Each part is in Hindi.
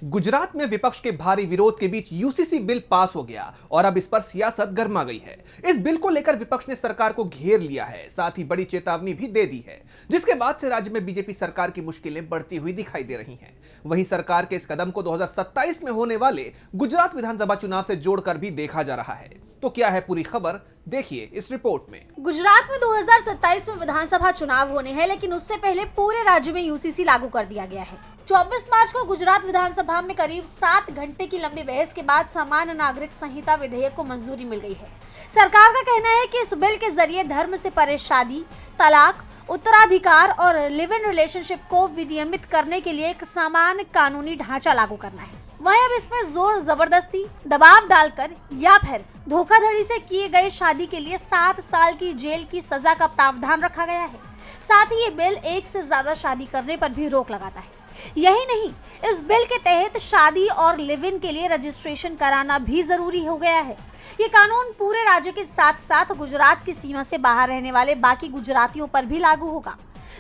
गुजरात में विपक्ष के भारी विरोध के बीच यूसीसी बिल पास हो गया और अब इस पर सियासत गर्मा गई है। इस बिल को लेकर विपक्ष ने सरकार को घेर लिया है, साथ ही बड़ी चेतावनी भी दे दी है, जिसके बाद से राज्य में बीजेपी सरकार की मुश्किलें बढ़ती हुई दिखाई दे रही हैं। वहीं सरकार के इस कदम को 2027 में होने वाले गुजरात विधानसभा चुनाव से जोड़कर भी देखा जा रहा है। तो क्या है पूरी खबर, देखिए इस रिपोर्ट में। गुजरात में 2027 में विधानसभा चुनाव होने हैं, लेकिन उससे पहले पूरे राज्य में यूसीसी लागू कर दिया गया है। 24 मार्च को गुजरात विधानसभा में करीब 7 घंटे की लंबी बहस के बाद सामान्य नागरिक संहिता विधेयक को मंजूरी मिल गई है। सरकार का कहना है कि इस बिल के जरिए धर्म से परे शादी, तलाक, उत्तराधिकार और लिव इन रिलेशनशिप को विनियमित करने के लिए एक समान कानूनी ढांचा लागू करना है। वहीं अब इसमें जोर जबरदस्ती, दबाव डालकर या फिर धोखाधड़ी से किए गए शादी के लिए 7 साल की जेल की सजा का प्रावधान रखा गया है। साथ ही ये बिल एक से ज्यादा शादी करने पर भी रोक लगाता है। यही नहीं, इस बिल के तहत शादी और लिव इन के लिए रजिस्ट्रेशन कराना भी जरूरी हो गया है। ये कानून पूरे राज्य के साथ साथ गुजरात की सीमा से बाहर रहने वाले बाकी गुजरातियों पर भी लागू होगा।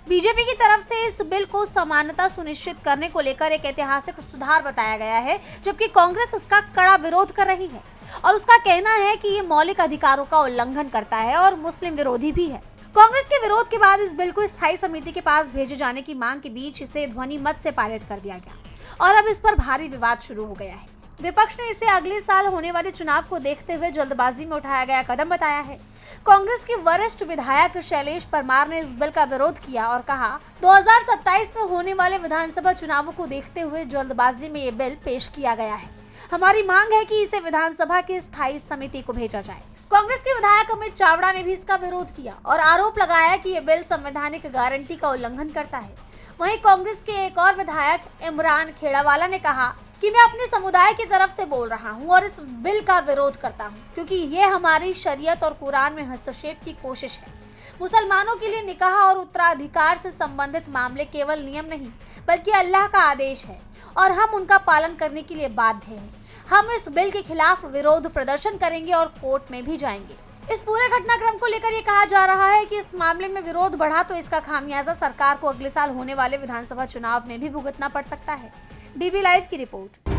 बीजेपी की तरफ से इस बिल को समानता सुनिश्चित करने को लेकर एक ऐतिहासिक सुधार बताया गया है, जबकि कांग्रेस इसका कड़ा विरोध कर रही है और उसका कहना है कि ये मौलिक अधिकारों का उल्लंघन करता है और मुस्लिम विरोधी भी है। कांग्रेस के विरोध के बाद इस बिल को स्थायी समिति के पास भेजे जाने की मांग के बीच इसे ध्वनि मत से पारित कर दिया गया और अब इस पर भारी विवाद शुरू हो गया है। विपक्ष ने इसे अगले साल होने वाले चुनाव को देखते हुए जल्दबाजी में उठाया गया कदम बताया है। कांग्रेस के वरिष्ठ विधायक शैलेश परमार ने इस बिल का विरोध किया और कहा, 2027 में होने वाले विधानसभा चुनावों को देखते हुए जल्दबाजी में ये बिल पेश किया गया है। हमारी मांग है कि इसे विधानसभा की स्थायी समिति को भेजा जाए। कांग्रेस के विधायक अमित चावड़ा ने भी इसका विरोध किया और आरोप लगाया कि ये बिल संवैधानिक गारंटी का उल्लंघन करता है। वहीं कांग्रेस के एक और विधायक इमरान खेड़ावाला ने कहा कि मैं अपने समुदाय की तरफ से बोल रहा हूं और इस बिल का विरोध करता हूं, क्योंकि ये हमारी शरीयत और कुरान में हस्तक्षेप की कोशिश है। मुसलमानों के लिए निकाह और उत्तराधिकार से संबंधित मामले केवल नियम नहीं, बल्कि अल्लाह का आदेश है और हम उनका पालन करने के लिए बाध्य हैं। हम इस बिल के खिलाफ विरोध प्रदर्शन करेंगे और कोर्ट में भी जाएंगे। इस पूरे घटनाक्रम को लेकर ये कहा जा रहा है कि इस मामले में विरोध बढ़ा तो इसका खामियाजा सरकार को अगले साल होने वाले विधानसभा चुनाव में भी भुगतना पड़ सकता है। डीबी लाइव की रिपोर्ट।